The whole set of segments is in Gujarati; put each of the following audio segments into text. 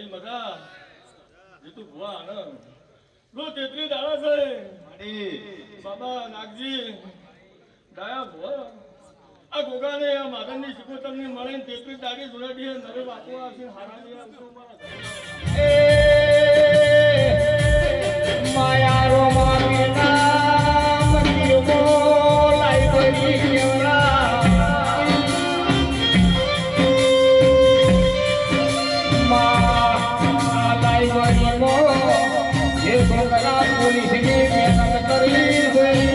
ભાઈ મજા એ તું ભુવા ને લો તેત્રી દાડા છે બાબા નાગજી દયા ભુવા આ ગોગાને આ માધનની શિકોતરની મળીને તેત્રી દાડી જોડાડી નરે બાપુ આવશે હારાની આવશે માયા રો મામીના મંદિર બોલાઈ ગઈ કેવડા મા લાઈ ગઈ મો એ છોકરા પોલીસની મહેનત કરી ગઈ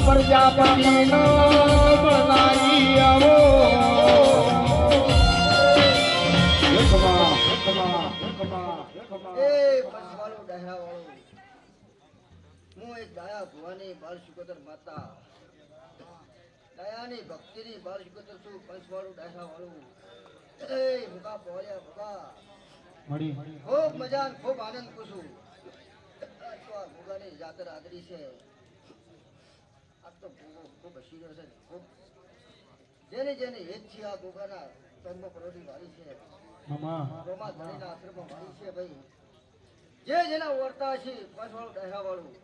પ્રજાપતિ નો બનાવી આવો હું એક દયા ભુવાની બાળ શિકોતર માતા દયાની ભક્તિની બાળ શિકોતર છું પંચવાળું ડાયરા વાળું એ ભૂકા પોળ્યા ભૂકા ખૂબ મજા ખૂબ આનંદ કુશું આ ભૂગાની જાતર આદરી છે આ તો ખૂબ હસીનો છે ખૂબ જેને જેને હેત છે આ ભૂગાના કર્મ કરોડી વાળી છે રોમા ધણીના આશ્રમમાં વાળી છે ભાઈ જે જેના વર્તા છે પંચવાળું ડાયરા વાળું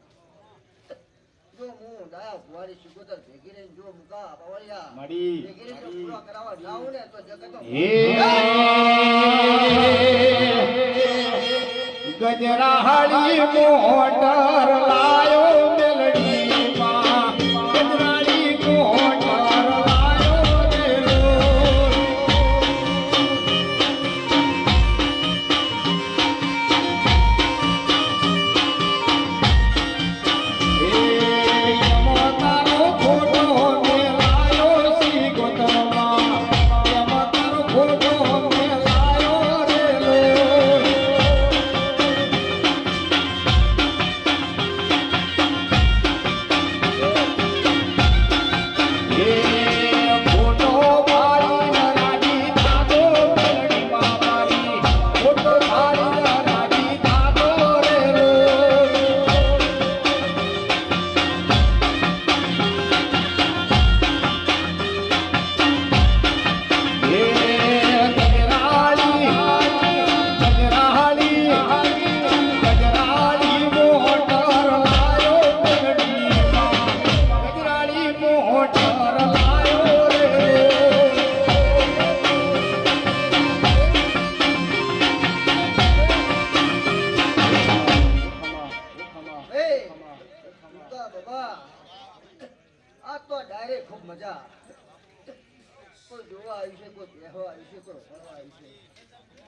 જો હું દયા ભુવાની શિકોતર ભેગી રહીને જો મુકા બાવળિયા ભેગી રહીને જો પૂરા કરાવવા જાઉં ને તો જગતનો ગજરાહળી મોટર લાયો મેલડી માં ગજરાહળી મોટર લાયો મેલો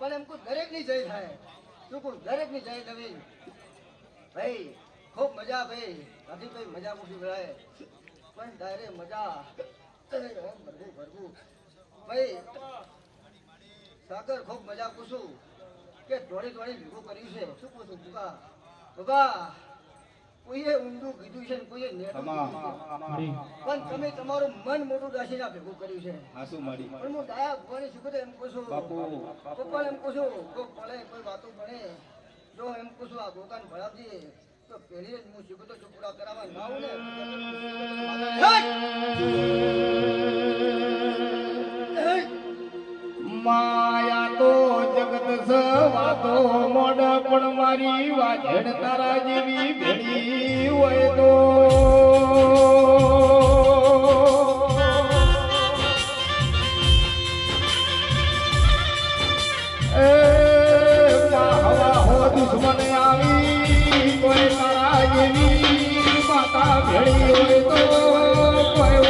પણ એમ કોઈ દરેક ની જય થાય શું કોઈ દરેક ની જય નવીન ભાઈ ખૂબ મજા ભાઈ હજી ભાઈ મજા મૂકી ભરાય પણ ડાયરે મજા ભરવું ભરવું ભાઈ સાગર ખૂબ મજા પૂછું કે દોડી દોડી ભેગું કર્યું છે શું પૂછું ભૂકા બાબા કોઈએ ઊંડું કીધું છે કોઈએ નેટું પણ તમે તમારું મન મોટું દાસીને ભેગું કર્યું છે પણ હું દયા ભગવાનની શીખું એમ કહું છું પપ્પા એમ કહું છું કોઈ પડે કોઈ વાતો બને જો એમ કહું છું આ ગોકાન ભણાવજે તો પહેલી જ હું શીખું તો પૂરા કરાવવા ના આવું ને માયા તો જગત સવાતો મોડ પણ મારી વાજણ તારા જેવી ભેળી હોય તો હવા હો દુશ્મન આવી કોઈ તારા જેવી માતા ભેળી હોય તો કોઈ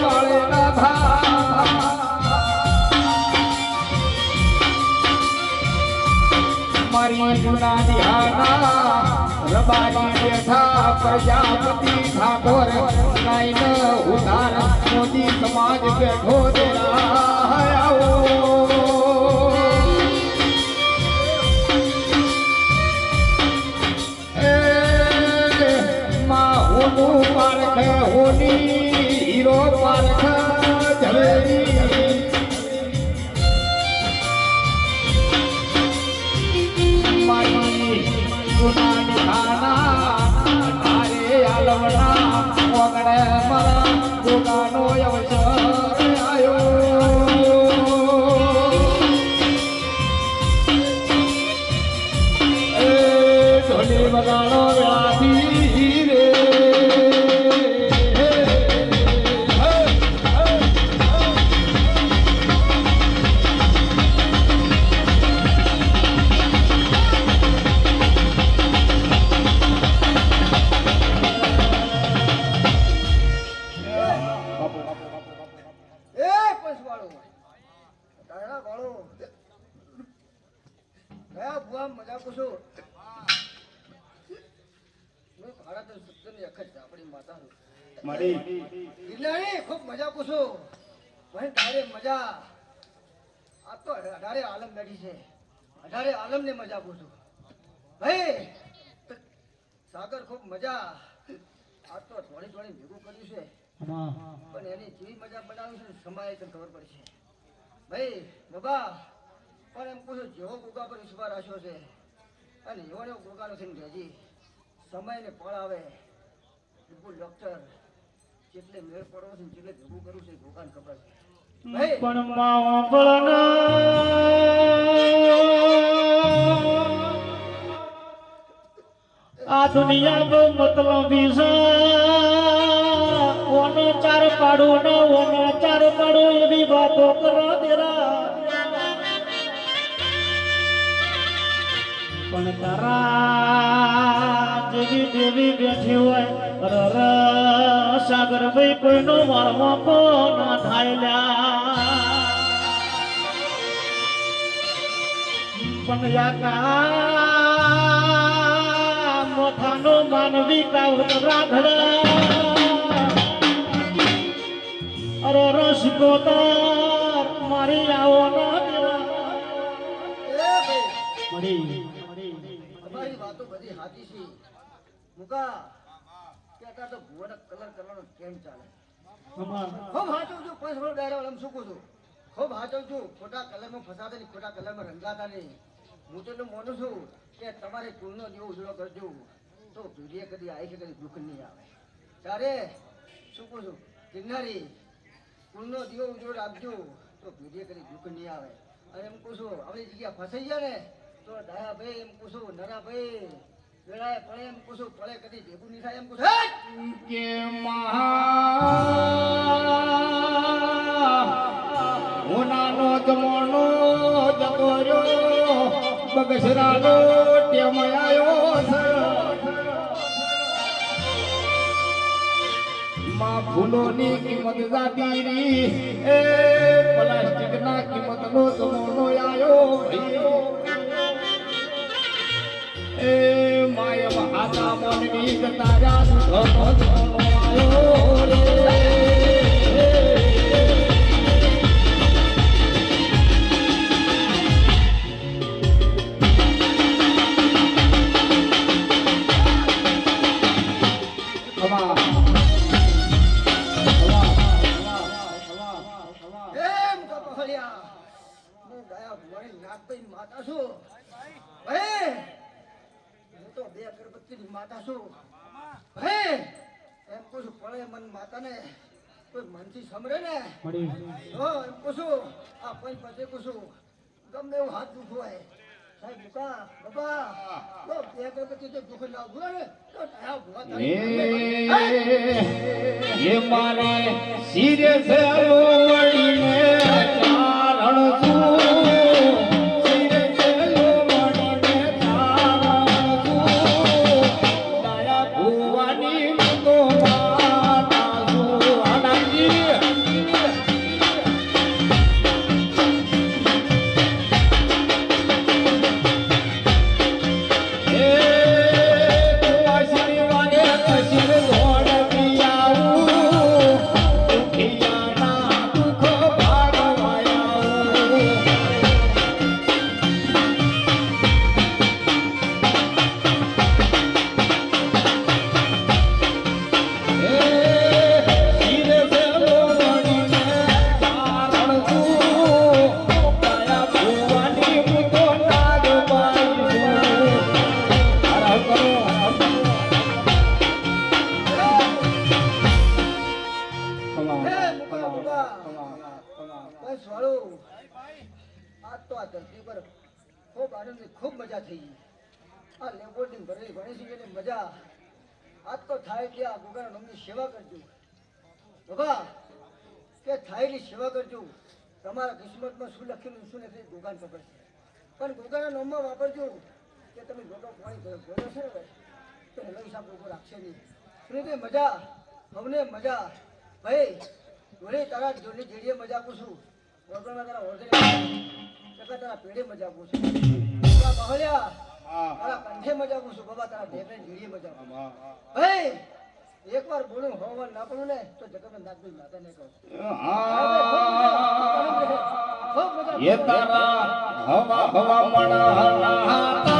વાળે ના થા પ્રજાપતિ ઠાકોર ગાયન ઉધાર મોદી સમાજ બેઠો દેરાયો પારખ હોની હીરો પારખ ઝવેરી મારી સુનાની ખાના તારે આલવના ઓગણે મારા દુકાનો અવસર આયો એ ઢોલી વગાડો વેળાથી રે એ પંચવાળો તારા વાળો કયા ભુવા મજા પૂછો મેં ભારત સત્યની અખત આપણી માતા ગિરનારી ખૂબ મજા પૂછો ભાઈ તારે મજા આ તો 18 આલમ બેઠી છે 18 આલમ ને મજા પૂછો ભાઈ સાગર ખૂબ મજા આ તો થોડી થોડી ભેગું કર્યું છે પણ એની જેવી મજા બનાવી છે સમાય તો ખબર પડશે ભાઈ બાબા પણ એમ પૂછો જેવો ગોગા પર વિશ્વાસ રાખ્યો છે અને એવો ગોગાનો થઈને રહેજી સમયને ફળ આવે બિલકુલ ડોક્ટર જેટલે મેળ પડવો છે જેટલે ભેગું કરવું છે ગોગાને ખબર છે ભાઈ પણ માવળના આ દુનિયા બહુ મતલબી છે ઓને ચાર પાડો ને ઓને ચાર પાડો એવી વાતો કરો દેરા પણ તારા જેવી દેવી બેઠી હોય રર સાગર ભાઈ કોઈનો વાળવો કો ના થાય લ્યા પણ યાકા મોથાનો માનવી કાવત રાઘડા અરે રસ ગોતર મારી આવો ના દેવા મળી તમારી વાતો બધી સાચી છે મુકા કેતા તો ભુવન કલર કરવાનો કેમ ચાલે ખૂબ હાચું છું પાંચ વર્ષ ડાયરા વાળા શું કહું છું ખૂબ હાચું છું ખોટા કલરમાં ફસાતા નહીં ખોટા કલરમાં રંગાતા નહીં હું તો એટલું માનું છું કે તમારે કુળનો જેવો ઉજળો કરજો તો પીઢીએ કદી આવી છે કદી દુઃખ નહીં આવે ત્યારે શું કહું છું ગિરનારી કુળનો દીવો ઉજળો રાખજો તો પીઢીએ કદી દુઃખ નહીં આવે અને એમ કહું છું આપણી જગ્યા ફસાઈ જાય ને તો ડાયા ભાઈ એમ કહું છું નરા ભાઈ વેળાએ પડે એમ કહું છું પડે કદી ભેગું નહીં થાય એમ કહું છું કે મહાનો જમણો જતો રહ્યો બગસરાનો ટેમ આવ્યો છે માં ફૂલોની કિંમત જાતી રી એ પ્લાસ્ટિકના કિંમતનો જમણો આવ્યો ભાઈ એ માય મહાતા મનની તારા જમણો આવ્યો રે માતા છું ભાઈ હું તો બે અગરબત્તીની માતા છું ભાઈ એમ કહું છું પડે મન માતાને કોઈ મનથી સમરે ને તો એમ કહું છું આ પંચ પચે કહું છું ગમે એવું હાથ દુખ હોય સાહેબ મુકા બાબા તો બે અગરબત્તી તો દુખ ના ઉભું ને તો ટાયા ભૂવા એ મારે સિરે છે વળીને ચારણ છું મુકા મુકા બસ વાળું આજ તો આ ધરતી પર ખૂબ આનંદ ખૂબ મજા થઈ ગઈ આ લેબોર્ડિંગ ભરેલી ભણી છે એટલે મજા આજ તો થાય કે આ ગોગાના નામની સેવા કરજો બાબા કે થાયની સેવા કરજો તમારા કિસ્મતમાં શું લખેલું શું લખેલું ગોગાન ખબર છે પણ ગોગાના નામમાં વાપરજો કે તમે ગોગા પાણી ભર્યો છે ને તો એનો હિસાબ ગોગો રાખશે નહીં એટલે મજા હવને મજા ભાઈ જોડે તારા જોડે જેડીએ મજા પૂછું વગરમાં તારા ઓળખે તારા પેઢે મજા પૂછું તારા બહળ્યા તારા કંઠે મજા પૂછું બાબા તારા ઢેકને જેડીએ મજા ભાઈ એકવાર બોલું હવામાન ના પડું ને તો જગતમાં નાગભાઈ માતા ને કહું એ તારા હવા હવા મણા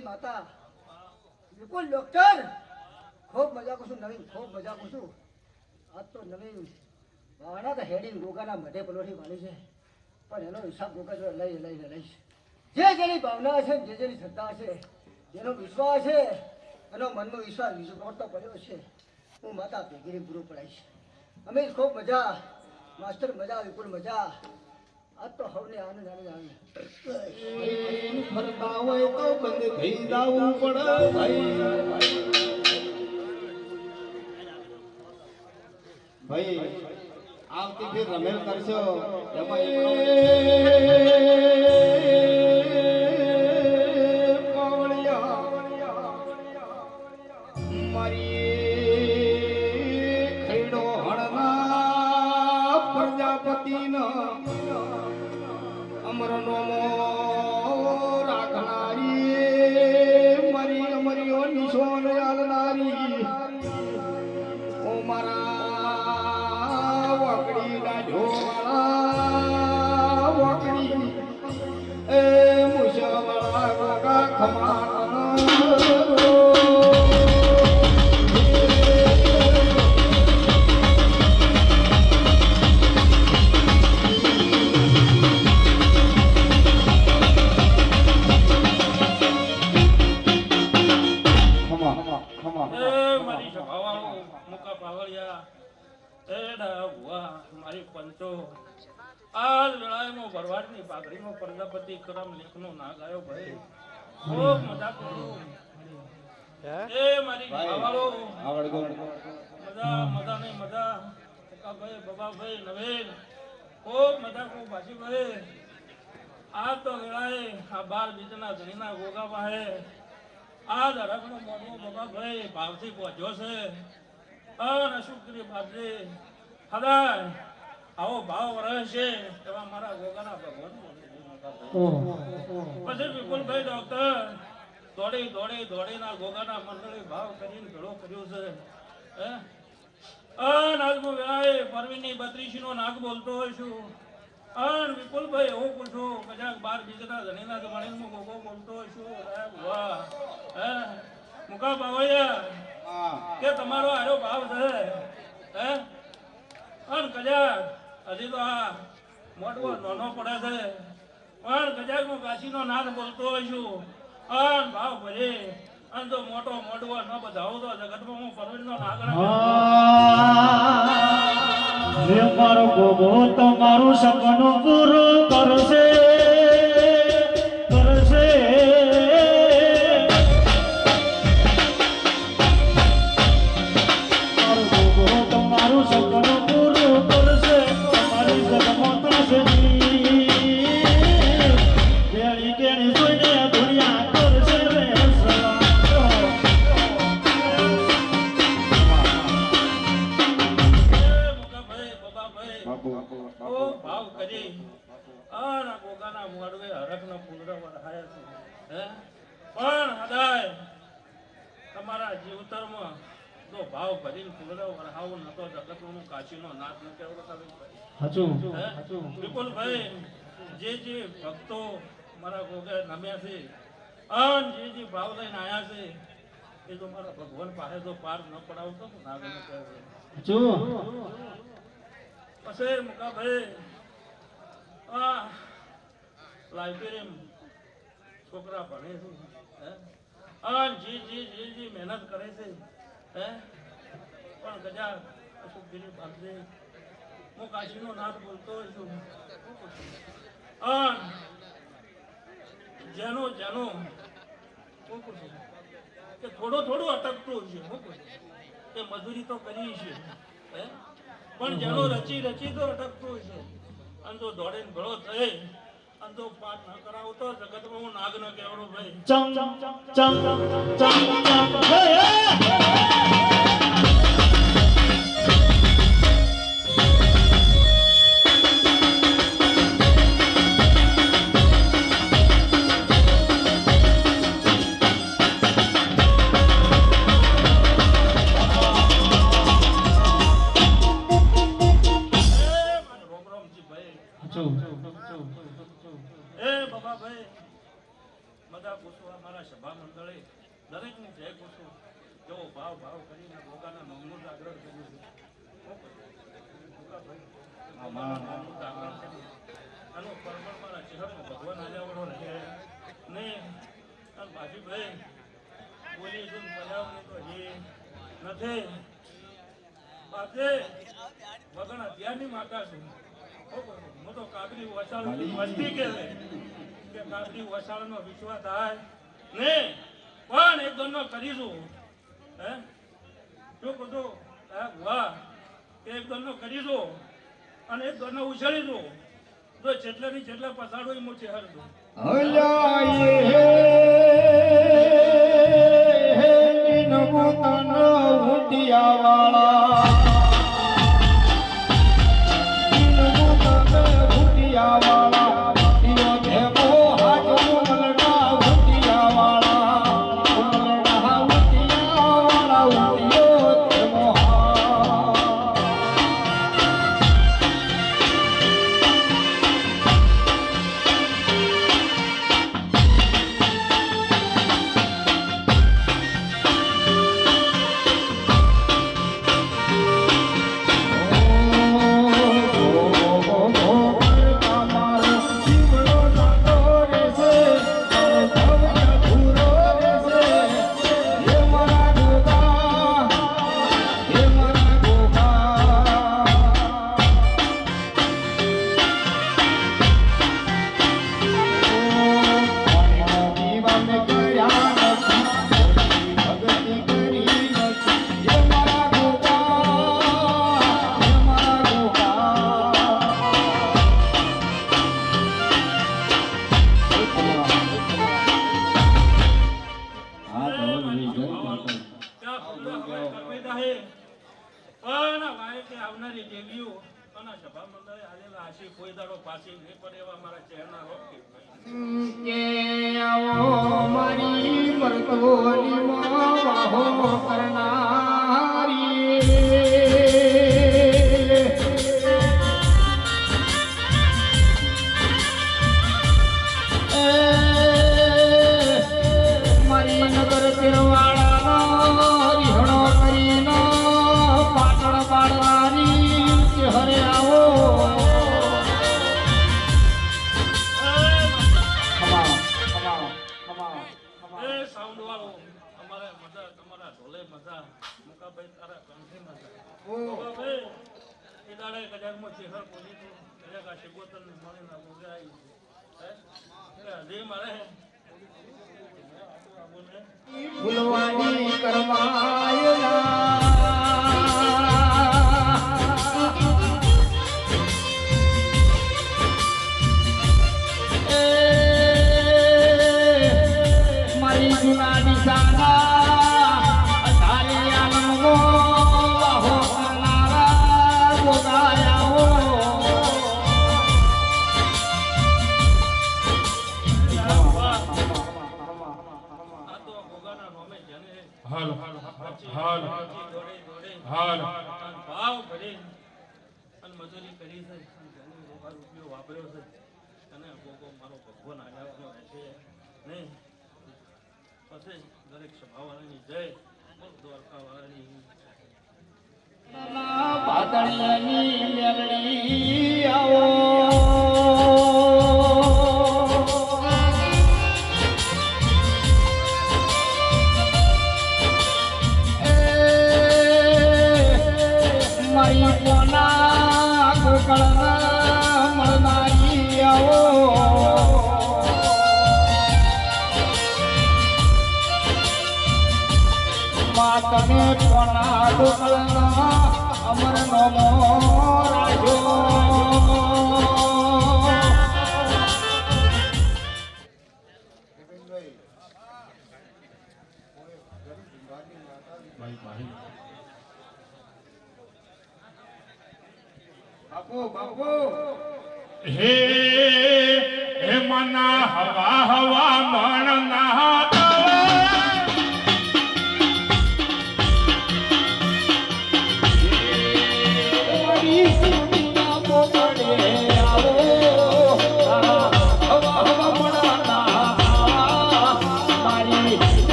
માતા બિલકુલ ડોક્ટર ખૂબ મજા કરું છું નવીન ખૂબ મજા કરું છું આજ તો નવીન વાણા તો હેડિંગ ગોગાના મધે પલોઠી વાળી છે પણ એનો હિસાબ ગોગા જોડે લઈશ જે જેની ભાવના છે જે જેની શ્રદ્ધા છે જેનો વિશ્વાસ છે એનો મનનો વિશ્વાસ વિશ્વ પડ્યો છે હું માતા ભેગીને પૂરું પડાઈશ અમે ખૂબ મજા માસ્ટર મજા વિપુલ મજા આજ તો હવને આનંદ ફરતા હોય તો બંધ થઈ જાવું પડે ભાઈ આવતી ફેર રમેલ કરશો એમાં મારી ખૈડો હણના પ્રજાપતિના અમર નોમો રાખનારી મારી અમરીઓ નિશોન આલનારી ઓ મારા વકડી ના ઢોળા વકડી એ મુશવાળા ગોગા ખમાન મારી પંચો આજ વેળાએમાં ભરવાડની પાઘડીનો પ્રજાપતિ કરમ લેખનો ના ગાયો ભાઈ ખૂબ મજા કરું એ મારી ખાવાળો મજા નહીં મજા ભાઈ બાબાભાઈ નવીન ખૂબ મજા કરું ભાષીભાઈ આ તો વેળાએ આ 12 બીજના ધણીના ગોગા પાસે આજ હરકનો મોઢો બાબાભાઈ ભાવથી પહોંચ્યો છે અને શું કરી બાપજી હદાય આવો ભાવ રહેશે એવા મારા ગોગાના ભગવાન પછી વિપુલભાઈ ડોક્ટર દોડીના ગોગાના મંડળી ભાવ કરીને ભેળો કર્યો છે નાગમો વેળાએ પરવીનની 32 નો નાગ બોલતો હોય છું. વિપુલભાઈ હું પૂછું કદાચ 12 બીજના ધણીના ધણીનો ગોગો બોલતો હોય છું. વાહ હે મુકા બાવળિયા કે તમારો આરો ભાવ છે હે કદાચ હજી તો આ મોટો નાનો પડે છે પણ કદાચ હું કાશીનો નાદ બોલતો હોય છું. ભાવ ભરે અને તો મોટો મોટવો ન બધાવો તો જગતમાં હું પરવીનનો નાગણા મારો ગોગો તમારું સપનું પૂરું કરશે કરશે. મારો ગોગો તમારું સપનું પૂરું કરશે. તમારી જગમાં થશે વેળી કેણી જોઈને દુનિયા કરશે રે ભાવ કરી આ ગોગાના મોડવે હરખનો ફૂલડો વરહાયા છે હે પણ હદાય તમારા જીવતરમાં તો ભાવ ભરીને ફૂલડો વરહાવો નતો જગતનો કાશીનો નાથ ન કેવડો હાચું વિપુલભાઈ જે ભક્તો મારા ગોગે નમ્યા છે અને જે ભાવ લઈને આયા છે એ તો મારા ભગવાન પાસે તો પાર ન પડાવતો નાગ ન કહેવાય. પછી મુકાભાઈ લાઇબ્રેરી છોકરા ભણે છે હે જે મહેનત કરે છે હે પણ ગજા અશુભગીરી બાંધે હું કાશીનો નાથ બોલતો હોય છું. જેનો હું પૂછું કે થોડું અટકતું છે હું પૂછું એ મજૂરી તો કરી છે હે પણ જેનો રચી તો અટકતું છે અને તો દોડીને ભળો થઈ અને તો પાઠ ન કરાવો તો જગતમાં હું નાગ ન કહેવડો ભાઈ. ચમ ચમ બાબાભાઈ બધા પૂછવા મારા સભા મંડળે દરેકને જય પૂછું કેવો ભાવ કરીને ગોગાના મમનું જાગરણ કર્યું છે. આનો પરમળ મારા ચહેરામાં ભગવાન આજાવડો રહે ને ભાજીભાઈ બોલી છું પર્યાવરણ તો એ નથી પાસે વગણ અત્યારની માતા છું. હું તો કાબરી વસાળ વસ્તી કે કાબરી વસાળનો વિશ્વાસ થાય ને પણ એક દોનો કરીશું હે શું કીધું વાહ એક દોનો કરીશું અને એક દોનો ઉછાળીશું તો જેટલાની જેટલા પસાડો એ મોચે હરશું. આવનારી દેવીઓ અને સભા મંડળે આલેલા આશી કોઈ દાડો પાછી નહીં પડે એવા મારા ચહેરના રોગ કે આવો મારી વર્તોની માં વાહો કરનારી બાબા ભાઈ એ દાડે કજાકમાં શેખર પોલી તો કજાક આ શેકોતર ને મળે ના બોગે આવી એટલે હજી મારે ફૂલવાણી કરવાયલા મારી જૂના નિશાના તારી આલમો વાહો કરનારા ગોગાયાઓ આ તો ભોગાના નોમે જને હાલ હાલ દોડે દોડે હાલ અને ભાવ ભરી અને મજૂરી કરી છે અને ઘણી ભોગા રૂપિયો વાપર્યો છે અને ભોગો મારો ભગવાન આજાવાનો રહેશે નહીં પછી દરેક સભાવાળાની જય દ્વારકાવાળાની પાતળિયાની મેલડી આવો મારી કોના ગોકળના મળનારી આવો તમે કોના ગોકળના અમર નમો રાજો બાપુ બાપુ હે હે મના હવા હવા મણ ના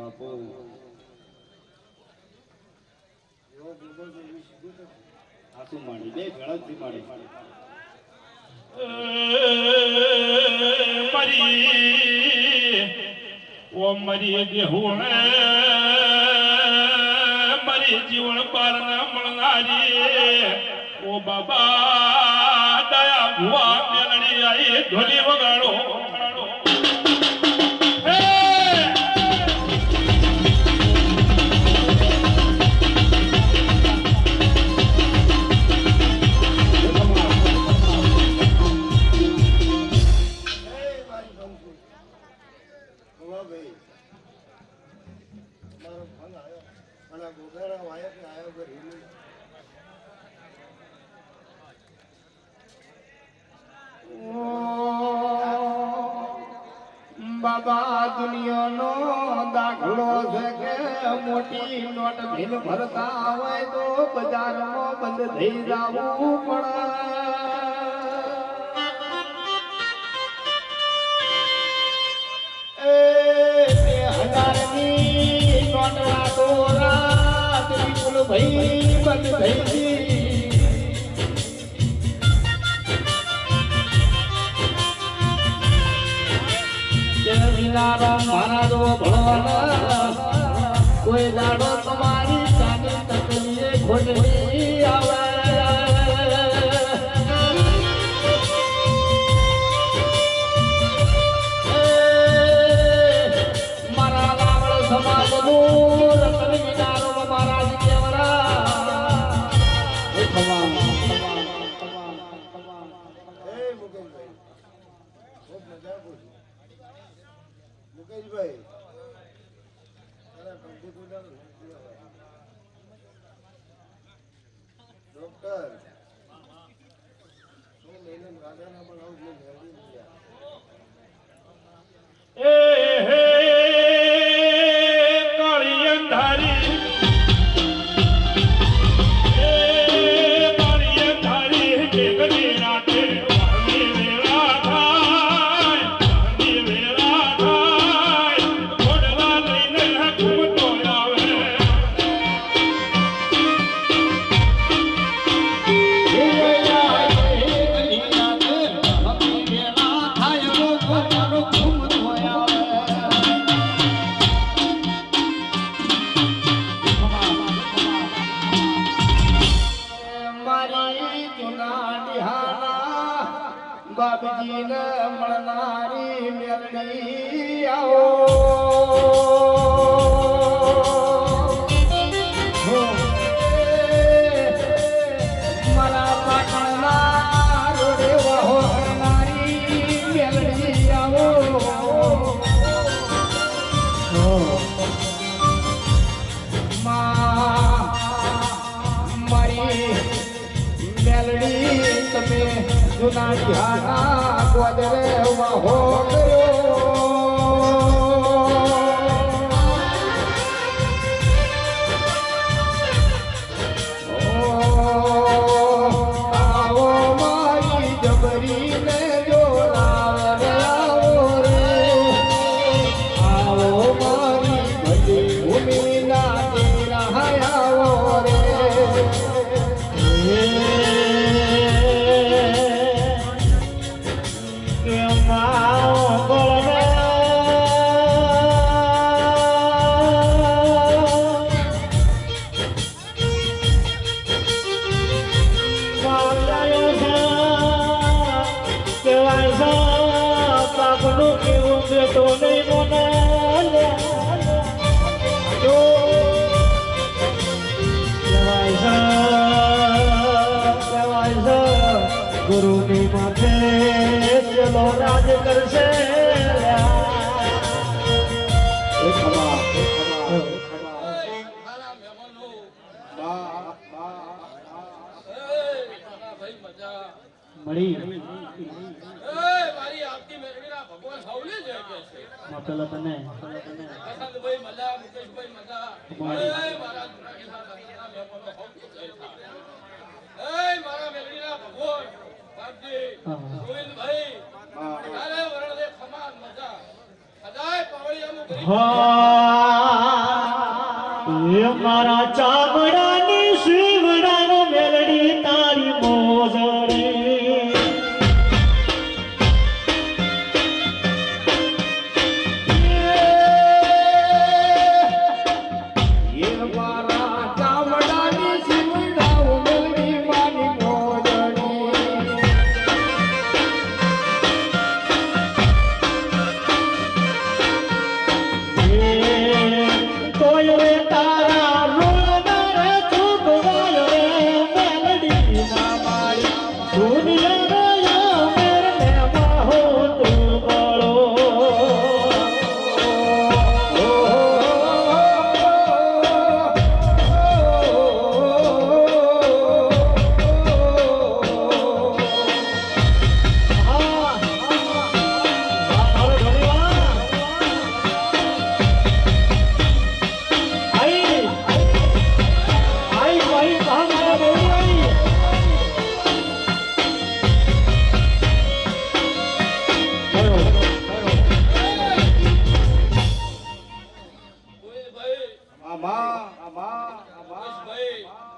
બાપુ આ શું માડી બે ભેળા માડી મરી ઓ મરી દેહુણ મરી જીવન પાર ના મળનારી ઓ બાબા દયા ભુવા મેલડી આઈ ધોલી વગાડો બાબા દુનિયાનો દાખલો છે કે મોટી નોટ ભીલ ભરતા હોય તો બજારમાં બંધ થઈ જવું પડે 1000ની નોટના દોરા બિલકુલ ભાઈ બંધ થઈ ગઈ મારા જો ભણવાના કોઈ દાડો તમારી સાની તકલીએ ખોટની આવે મારા લાવડ સમાજનું રતન વિચારો મહારાજ કેવરા મુકેશભાઈ ડોક્ટર એ હે કાળી અંધારી એ કાળી અંધારી કે ગડી રાતે વાહની વેળા થાય ઘોડવા લઈને ઘૂમતો આવે બાબજીને મળનારી મેલડી આવો મારા પાટણના રોડે વહોરનારી મેલડી આવો મારી મેલડી તમે જૂના ઢાના ગોદરે વહો આવો મારી જબરીને જોડાવે આવો રે આવો મારી ભલી ભૂમિના તેરા આવો રે ગુરુ ની માથે ચલો રાજ કરશે મળી મારી આપતી મેળવીના ભગવાન હવલે જ કે છે પેલા તને ભાઈ મજા મુકેશભાઈ મજા મારા જુનાગઢના મહેમાનો હવલે જ થાય મારા મેળવીના ભગવાન બાપજી ગોવિંદભાઈ તારે વરણદે ખમાન મજા સદાય પાવળિયાનું કરી એ મારા ચામડાની શિવડાનો મેલડી તારી મોજડી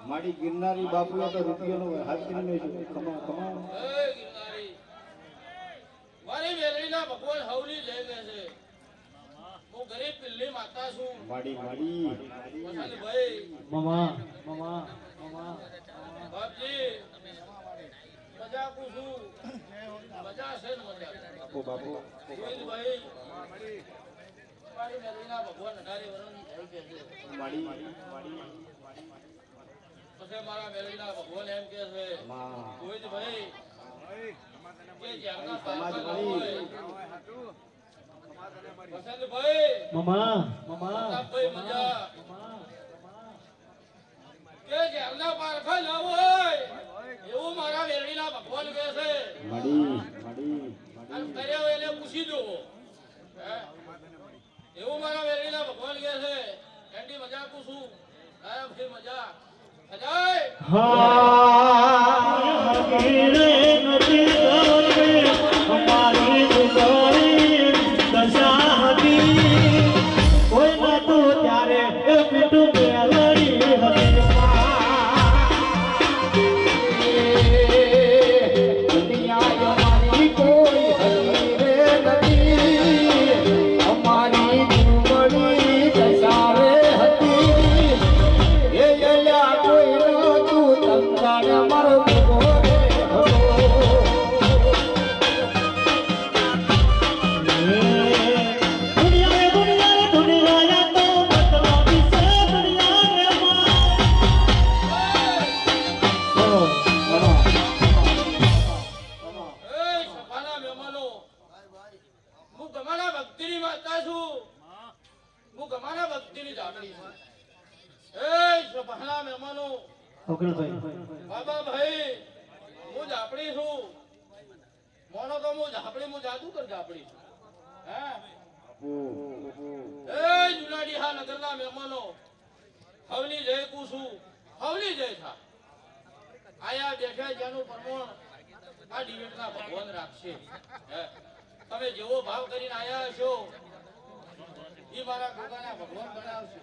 મારી ગિરનારી બાપુએ તો રૂપિયાનો હાથ કરીને કમા કમા મારી મેલડીના ભગવાન હવલી જઈ ગયે છે હું ગરીબ પિલ્લી માતા છું માડી માડી ભાઈ મામા મામા મામા બાપજી મજા કુ છું મજા છે ને મજા બાપુ બાપુ ગોવિંદભાઈ મારી મેલડીના ભગવાન 18 વર્ષની થઈ ગયે છે માડી પછી મારા મેલડીના ભગવાન એમ કે છે ગોવિંદભાઈ કે જ્યારના પાછળ હોય. વસંતભાઈ, મામા પ્રતાપભાઈ મજા. કે જ્યારના પારખા ન હોય એવું મારા વેરડીના ભગવાન કહે છે. અને કર્યા એને પૂછી જુઓ. હે? એવું મારા વેરડીના ભગવાન કહે છે. એન્ડી મજા પૂછું. હા ભાઈ મજા. અજય હા હગીરે નથી ગોરે અમારી ગુગોરી દશા હતી કોઈ નતું ત્યારે એ પીઠું મેલડી હતી દુનિયા અમારી કોઈ હરી રે નથી અમારી ગુમડી દશા રે હતી એ યલા કોઈ નતું તંગાને મારો ગોરે હતો દુનિયા તો મતલબી છે દુનિયા રે એ સભાના મહેમાનો, હું તમારા ભક્તિની માતા છું. હું તમારા ભક્તિની જાગડી છું. એ સભાના મહેમાનો, બાબા ભાઈ, હું જાપડી છું. મોનો તો હું જાપડી, હું જાદુગર જાપડી છું. હે? એ જુનાડી હા નગરના મહેમાનો, હવલી જય કુસુ, હવલી જય થા. આયા બેઠા જેનું પ્રમાણ આ ડિબેટના ભગવાન રાખશે. હે? તમે જેવો ભાવ કરીને આયા છો એ મારા ગોગાના ભગવાન બનાવશે.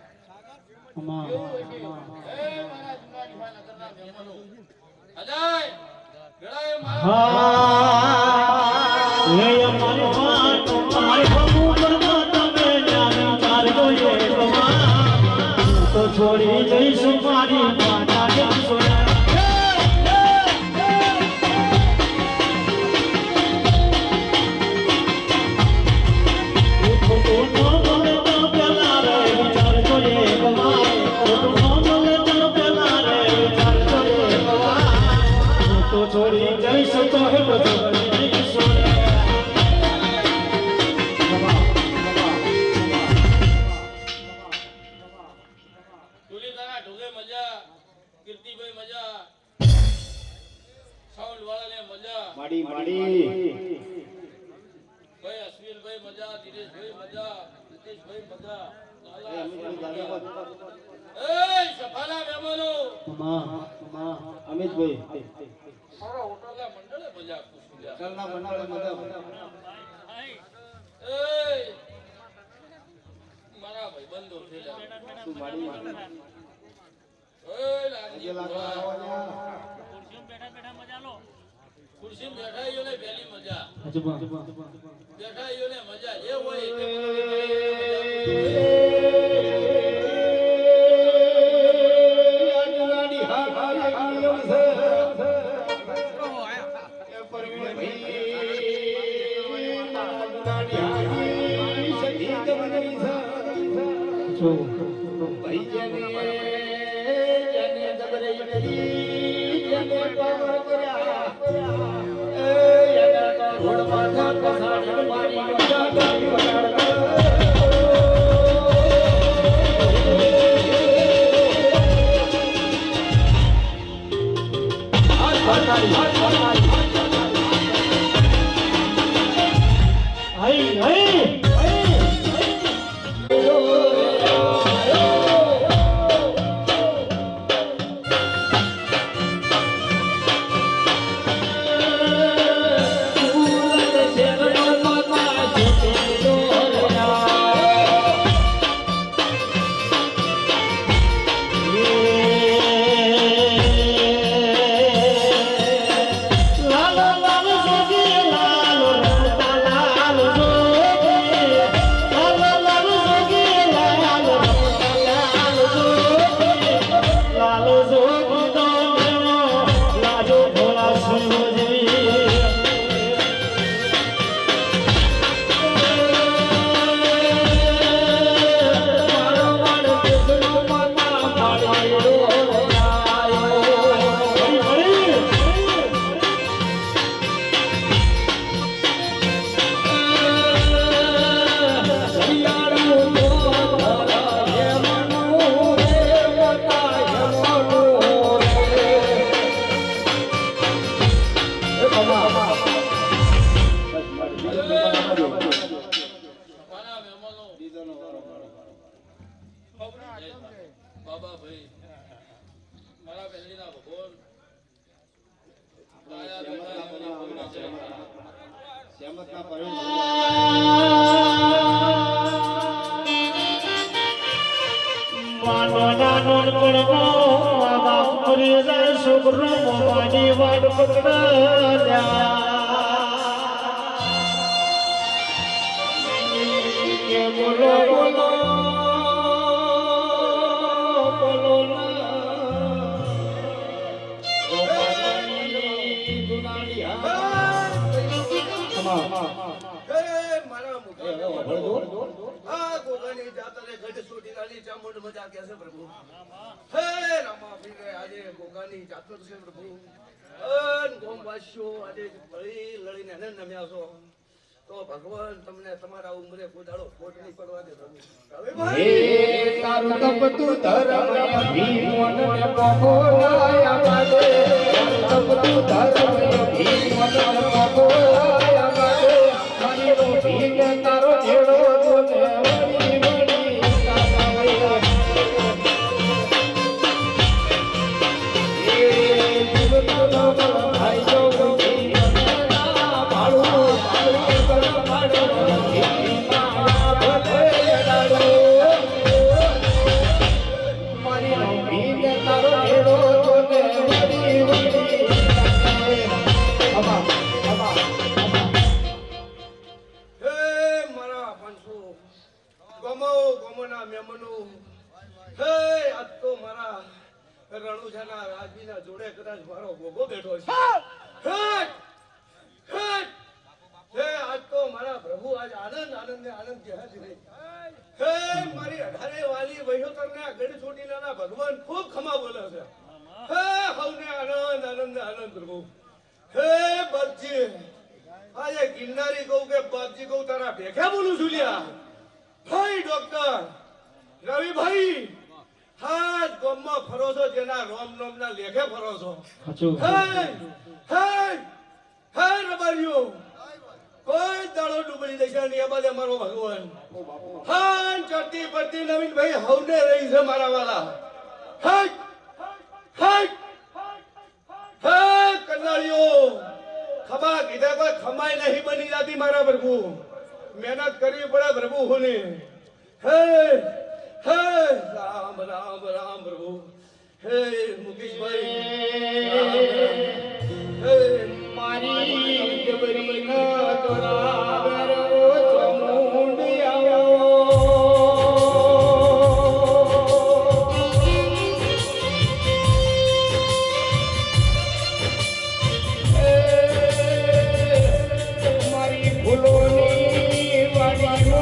એવું હશે. એ મારા જુનાડી હા નગરના મહેમાનો, અજય ગળાએ મારા હે અમારી વાત અમારી બહુ કરવા તમે જાણી ચાલજો એક વાર તો છોડી જઈશું મારી માતા જઈશું છોડી જઈશું તો હે બધું જઈશું તુલીતાના ઢોગે મજા, કીર્તિભાઈ મજા, સાઉન્ડ વાળાને મજા, ભાઈ અશ્વિનભાઈ મજા, દિનેશભાઈ મજા, નીતેશભાઈ મજા, એ સભાના મહેમાનો, અમિતભાઈ મારા હોટલા મંડળે મજા કુસુલ્યા. કરના મંડળે મજા એ મારા ભાઈબંધો થયેલા. તું માડી એ લાગજી ભુવા. ખુરશીમાં બેઠા ઈયોને પહેલી મજા. બેઠા ઈયોને મજા જે હોય તે Hey! માનો નાનો પડવો બાપ મરી જાય છોકરો મોબાની વાટ પકડ્યા કે બોલો બોલો બોલો મારા મુખા આ ગોગાની જાતરે ગઢ સોટીલાની ચામુંડ મજા કે છે પ્રભુ હે રામા પીરે આજે ગોગાની જાતર છે પ્રભુ અન ગોમવાસીઓ આજે ભળી લડીને એને નમ્યા છો તો ભગવાન તમને તમારા ઉંમરે કોદાળો ખોટ નહીં પડવા દે પ્રભુ હે તારું તપતું ધર્મ ભીમોને પહોળાયા બાદે તપતું ધર્મ ભીમોને પહોળાયા બાદે મારી રો ભીમ તારો જેડો તને વળી વળી કાકાવે એ જીવતનો ભાઈ જો ભીમના ભાળું કર પાડો રણુજાના રાજવીના જોડે કદાચ મારો ગોગો બેઠો છે હે આજ તો મારા પ્રભુ આજ આનંદ આનંદ ને આનંદ કહે છે હે મારી 18 વાલી વહીવટરને આ ગઢ ચોટીલાના ભગવાન ખૂબ ખમા બોલે છે હે હવને આનંદ આનંદ આનંદ પ્રભુ હે બાપજી આજે ગિરનારી કહું કે બાપજી કહું તારા ભેખા બોલું છું લ્યા ભાઈ ડોક્ટર રવિભાઈ હાથ ગામમાં ફરો છો જેના રોમ રોમના લેખે ફરો છો હે હે હે રબારીઓ કોઈ દાડો ડૂબડી દેશે ને એ બાજુ મારો ભગવાન હાન ચડતી પડતી નવીન ભાઈ હવને રહી છે મારા વાલા હે હે હે કનાળીઓ ખબા કીધા કોઈ ખમાઈ નહીં બની જાતી મારા પ્રભુ મહેનત કરવી પડે પ્રભુ હોને હે હે રામ રામ રામ પ્રભુ હે મુકેશભાઈ હે મારી જબરી ન તોરાવેરો ચમુંડિયાઓ મારી ફૂલોની વાડીનો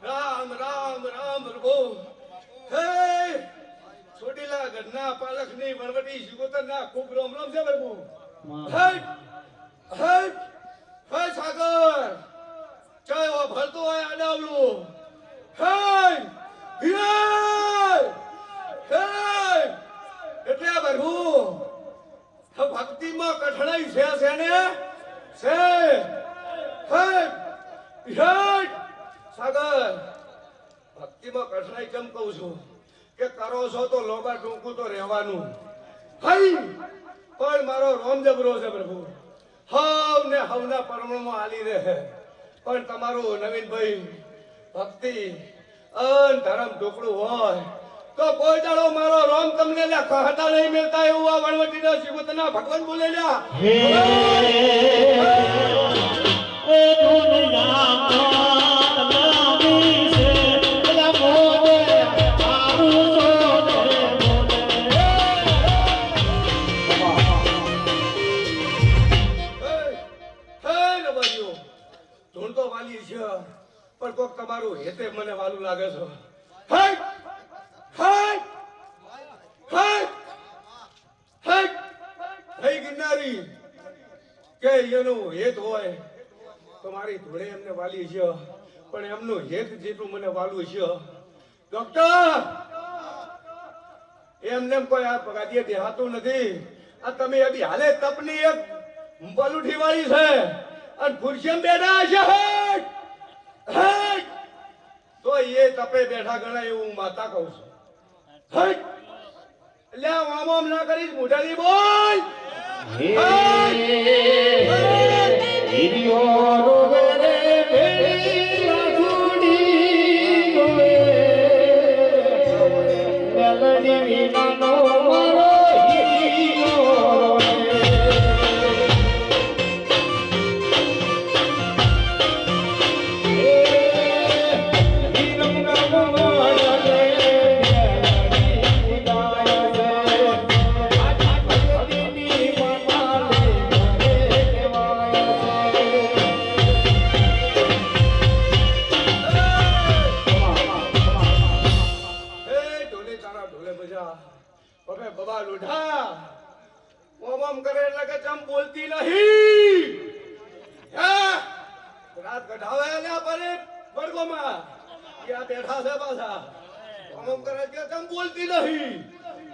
રામ રામ રામ પ્રભુ હે છોટીલા ગઢના પાલખની વણવટી શિકોતરના ખૂબ રામ રામ છે પ્રભુ હે હે હે સાગર ચાયો ભરતો હોય આડાવલું હે હે હે એટલે પ્રભુ ભક્તિમાં કઠણાઈ છે ને છે હે હે સાગર ભક્તિમાં કઠણાઈ કેમ કહું છું કે કરો છો તો લોબા ટૂંકું તો રહેવાનું હઈ પણ મારો રોમ જબરો છે પ્રભુ હવ ને હવના પરમણમાં હાલી રહે પણ તમારું નવીનભાઈ ભક્તિ અન ધર્મ ઢોકળું હોય તો કોઈ દાડો મારો રોમ તમને હતા નહીં મળતા એવું આ વણવટીના શિવતના ભગવાન બોલેલા ધૂન તો વાલી છે પણ કોક તમારું હેતે મને વાલું લાગે છે હે હે હે હે હે ગિરનારી કે એનું હેત હોય તો મારી ધોળે એમને વાલી છે પણ એમનું હેત જેટલું મને વાલું છે ડોક્ટર એમને એમ કોઈ આ પગાડીએ દેહાતું નથી. આ તમે એવી હાલે તપની એક બલુઠી વાળી છે અને ખુરશીમાં બેઠા છે હેટ હેટ તો એ તપે બેઠા ગણાય એવું હું માતા કહું છું. હેટ એટલે આમ આમ ના કરીશ મોઢાની બોલ. બાબા લોઢા ઓમ ઓમ કરે એટલે કે ચમ બોલતી નહીં. રાત કઢાવે ને પરે વર્ગોમાં ત્યાં બેઠા છે પાછા ઓમ ઓમ કરે કે ચમ બોલતી નહીં.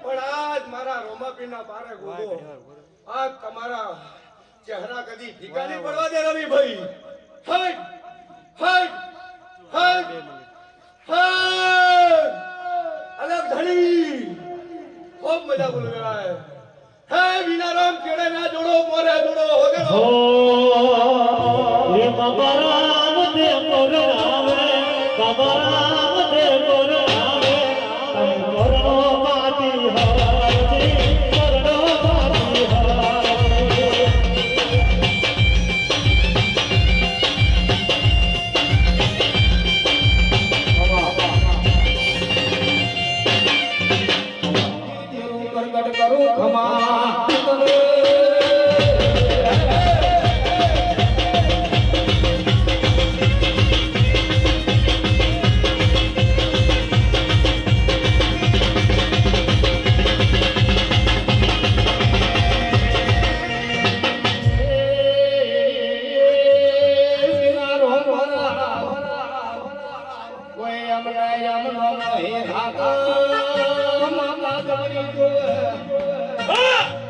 પણ આજ મારા રોમાપીના પારે ગોગો આજ તમારા ચહેરા કદી ફીકા નહીં પડવા દે રવિભાઈ. હટ હટ હટ હટ અલગ ધણી ખૂબ મજા બોલવાય. હે વિનારામ કેડે ના જોડો મોરે જોડો વગેરે હો એ બાબા રામ દે મોર આવે બાબા રામ દે મોર આવે તમ કરણો પાતી હારતી કરણો પાતી હારતી કરું ખમા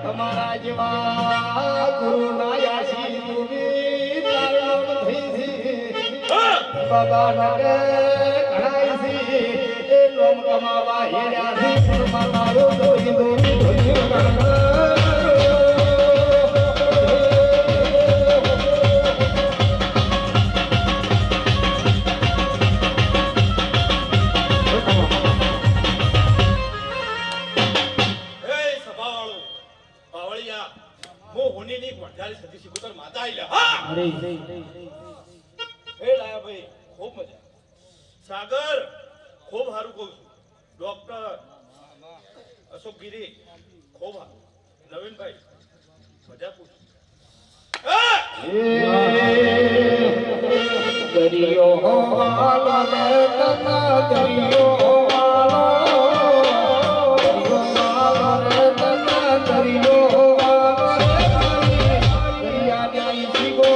તમારા જેવા ગુરુ ના યાસી તુમી તારો થઈ બાબા નગે કણાઈ એ લોમ કમાવા હેર્યા થી પણ મારો દોઈ દોઈ સાગર ખૂબ સારું કહું છું. ડોક્ટર અશોકગીરી ખૂબ સારું. નવીનભાઈ મજા પૂછું. દરિયો વાલો ને તના દરિયો વાલો દરિયો વાલો દરિયા ની શીગો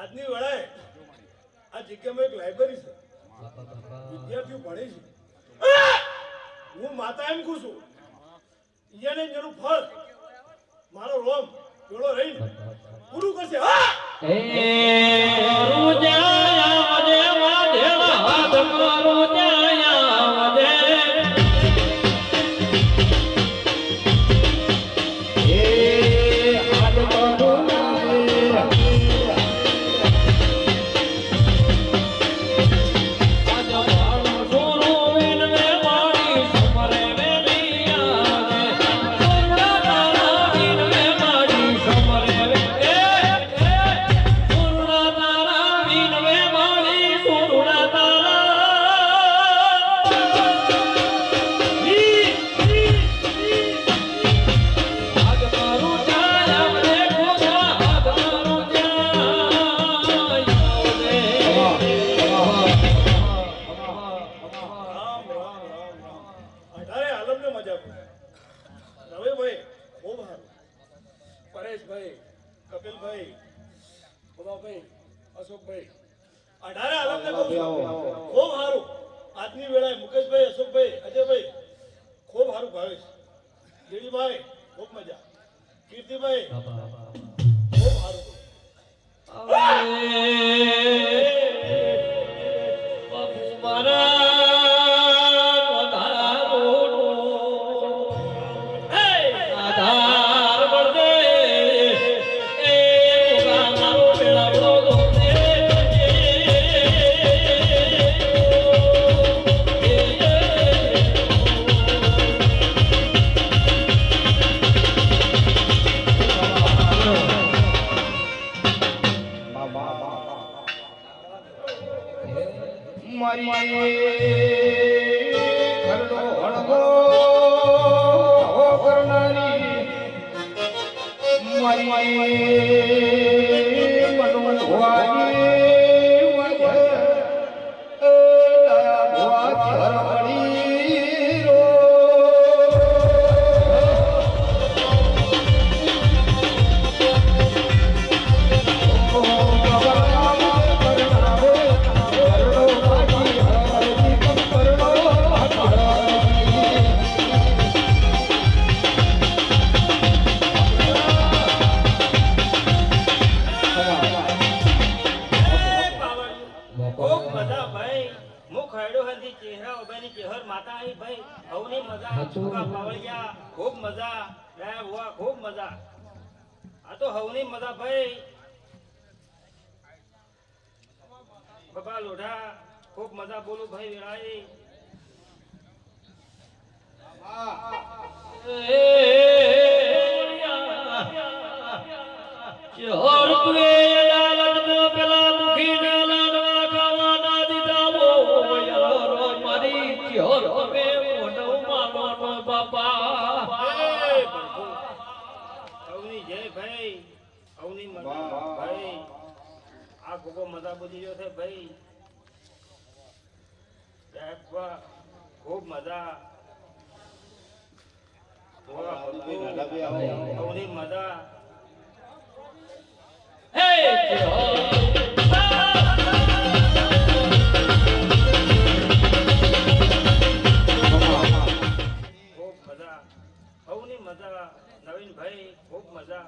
આજની વેળાએ આ જગ્યામાં એક લાઇબ્રેરી છે. વિદ્યાર્થીઓ ભણે છે. હું માતા એમ કહું છું એને જેનું ફળ મારો રોમ પેલો રહીને પૂરું કરશે. ભાઈ અશોકભાઈ 18 આલમને કહું છું ખૂબ સારું આજની વેળાએ મુકેશભાઈ અશોકભાઈ અજયભાઈ ખૂબ સારું ભાવેશ દિલીપભાઈ ખૂબ મજા કીર્તિભાઈ ખૂબ સારું ખૂબ મજા ખૂબ મજા આ તો હવની મજા ભાઈ બાબા લોઢા ખૂબ મજા બોલું ભાઈ વેળાએ મજા બધી જો છે ભાઈ ખૂબ મજા મજા મજા નવીન ભાઈ ખૂબ મજા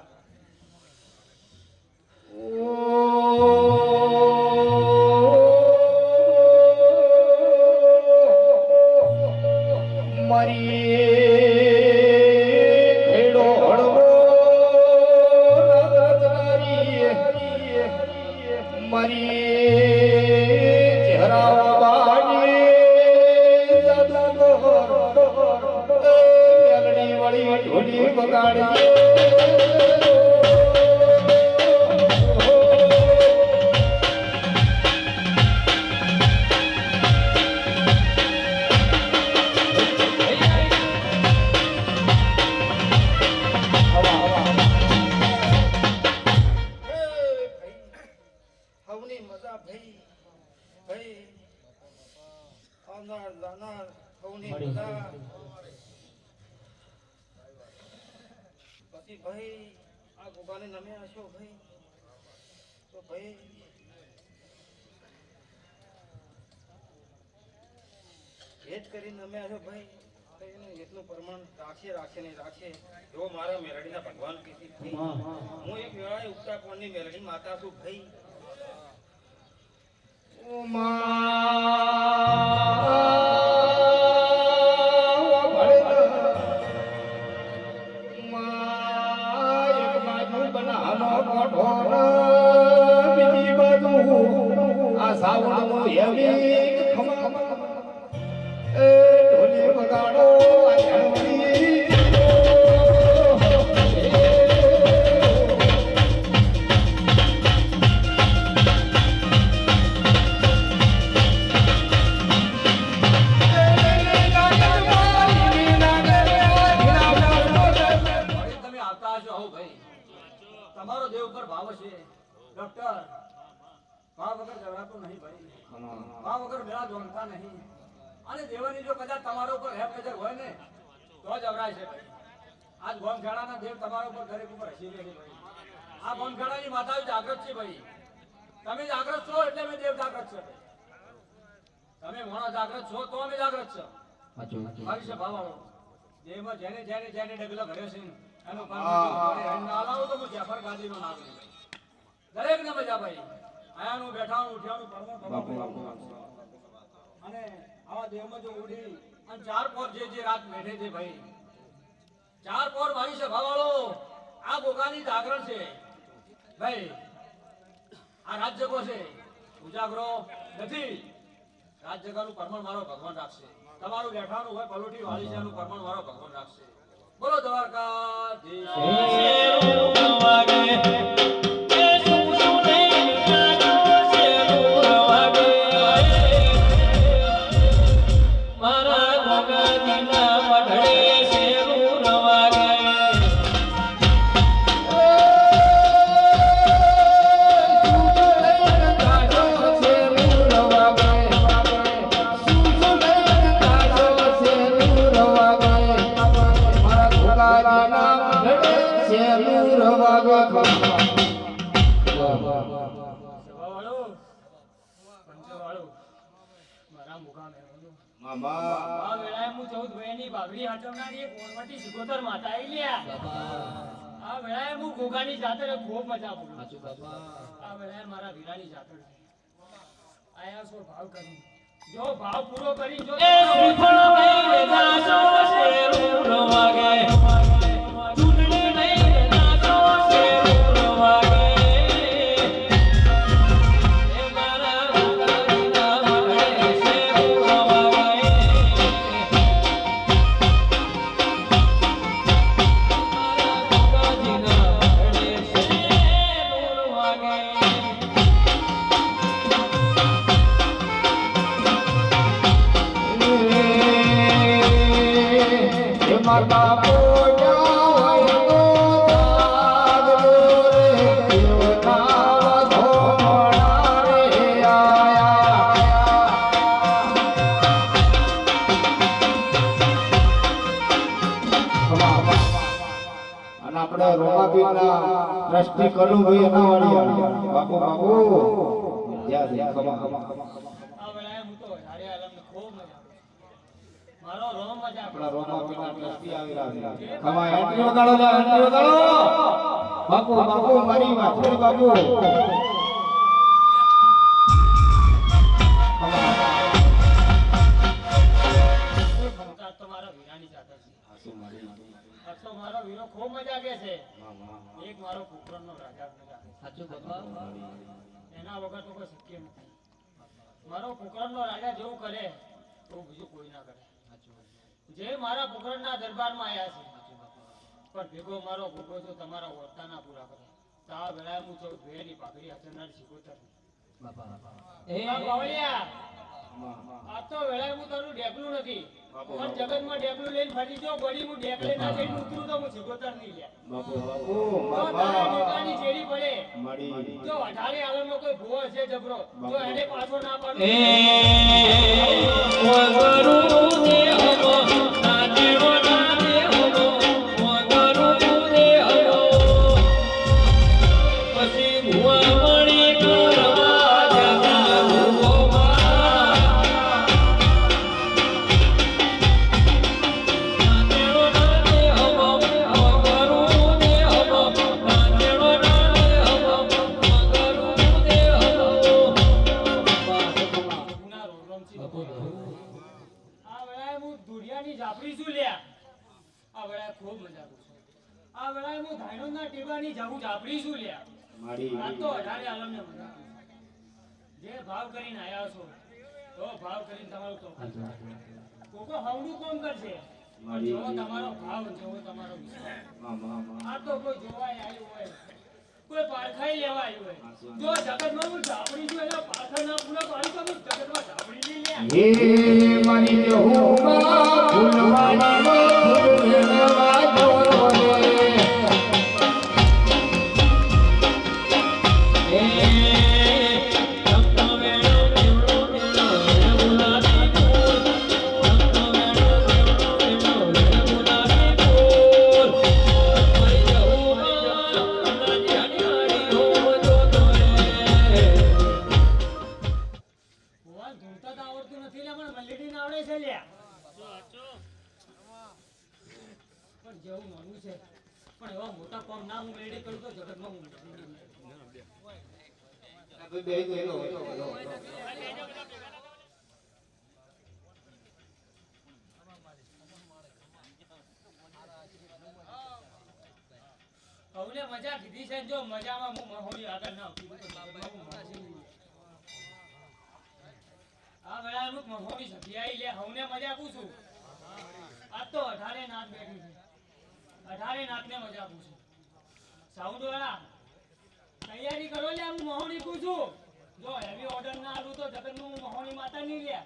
પછી ભાઈ આ ગોગાને નમ્યા હશો ભાઈ તો ભાઈ ભેદ કરીને નમ્યા હશો ભાઈ એટલું પ્રમાણ રાખશે નહીં રાખશે એવો મારા મેરડીના ભગવાન કીધી હું એક વેળાએ ઉગતા કોણની મેરડી માતા છું ભાઈ તમારો દેવ પર ભાવ છે ડોક્ટર ભાવ વગર જવરાતો નહીં ભાઈ ભાવ વગર મેળા જોડતા નહીં અને દેવાની જો કદાચ તમારા ઉપર હેપ નજર હોય ને તો જ અવરાય છે ભાઈ આજ ગોમખાડાના દેવ તમારા ઉપર દરેક ઉપર હસી રહે છે ભાઈ આ ગોમખાડાની માતા જાગૃત છે ભાઈ તમે જાગૃત છો એટલે અમે દેવ જાગૃત છે તમે મોણો જાગૃત છો તો અમે જાગૃત છો ભવિષ્ય ભાવાળો જેમાં જેને જેને જેને ડગલો ભર્યો છે એનું પરમાત્મા ના લાવો તો હું જાફર ગાંધીનો નામ લઉં. દરેકને મજા ભાઈ આયાનું બેઠાનું ઉઠ્યાનું પરમાત્મા અને આવા દેવમાં જો ઉડી અને ચાર પોર જે રાત બેઠે છે ભાઈ ચાર પોર ભવિષ્ય ભાવાળો આ ગોગાની જાગરણ છે ભાઈ આ રાત જગો છે ઉજાગરો નથી રાત જગાનું પરમાણ મારો ભગવાન રાખશે તમારું બેઠાનું હોય પલોઠી વાળી છે એનું પરમાણ મારો ભગવાન રાખશે બોલો દ્વારકાધીશ સભાવાળો, પંચવાળો, મારા મુકામે આવ્યો. આ વેળાએ હું 14 ભાઈની બાગડી હાચવનારી એક ઓળવટી સિકોતર માતા આઈ લ્યા. આ વેળાએ હું ગોગાની જાત્રે ખૂબ મજા પૂરું. આ વેળાએ મારા વીરાની જાત્રે આયા છો ભાવ કરી જો ભાવ પૂરો કરી જો માતા પોજા હોય તો જાગરો રે દેવના ધોમણા રે આયા અને આપણે રોમાપીરના ટ્રસ્ટી કનુભાઈ અનાવાડિયા બાપુ બાપુ જય ખમા આ વેળાએ હું તો હારે આલમને ખૂબ મજા મારો રોમ મજા આપણા રોમાપીરના ટ્રસ્ટી આવી રહ્યા છે ખમા એન્ટ્રી વગાડો બાપુ બાપુ મારી વાછડી બાપુ તો મારા વીરાની જાત્રા છે આ તો મારો વીરો ખૂબ મજા કે છે એક મારો કુકરણનો રાજા મજા સાચું બાપા એના વગર તો કોઈ શક્ય નથી મારો કુકરણનો રાજા જેવું કરે તો બીજું કોઈ ના કરે જે મારા કુકરણના દરબારમાં આવ્યા છે પણ ભેગો મારો ભૂગો તો તમારા વર્તાના પૂરા કરે તા વેળાએ હું 14 ભેની પાઘડી હાથનાર શીખોતર બાવળિયા આ તો વેળાએ હું તારું ડેકલું નથી પણ જગતમાં ડેકલું લઈને ફરી જો ગોળી હું ડેક લઈને ના જઈને ઉતરું તો હું શીખોતર નહીં લ્યા તો તારા ડેકાની ચેડી પડે જો 18 આલમનો કોઈ ભૂવો છે જબરો તો એને પાછો ના પાડો આ વેળાએ હું ધુરિયાની જાફરી છું લ્યા આ વેળાએ ખૂબ મજા કરું છું આ વેળાએ હું ધાયણોના ટેબાની જાફરી છું લ્યા આ તો 18 આલમને મજા કરું છું. જે ભાવ કરીને આયા છો તો ભાવ કરીને તમારું તો કોકો હવડું કોમ કરશે પણ જો તમારો ભાવ જેવો તમારો વિશ્વાસ આ તો કોઈ જોવાય આવ્યું હોય કોઈ પારખાઈ લેવા આવ્યું હોય જો જગતમાં હું જાફરી છું એટલે પારખા ના પૂરા પાડી તો હું જગતમાં જાફરી લઈ લ્યા હે મારી દેહુમાં ફૂલવાના ફૂલ વેણવા જોરો રે Yeah. પડે છે લ્યા પણ જેવું નાનું છે પણ એવા મોટા કામ ના હું રેડી કરું તો જગતમાં હું હવને મજા કીધી છે જો મજામાં હું મહોની આગળ ના આવતી તો આ વેળા અમુક મહોની સભ્યાઈ લે હવને મજા પૂછું આ તો 18 નાથ બેઠી છે 18 નાથને મજા પૂછું સાઉન્ડ વાળા તૈયારી કરો લે હું મહોની પૂછું જો હેવી ઓર્ડર ના આલું તો જગતનું હું મહોની માતા નહીં લે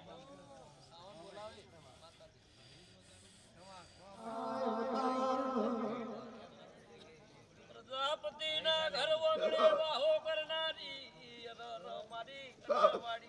પ્રજાપતિના ઘર વગડે વાહો કરનારી મારી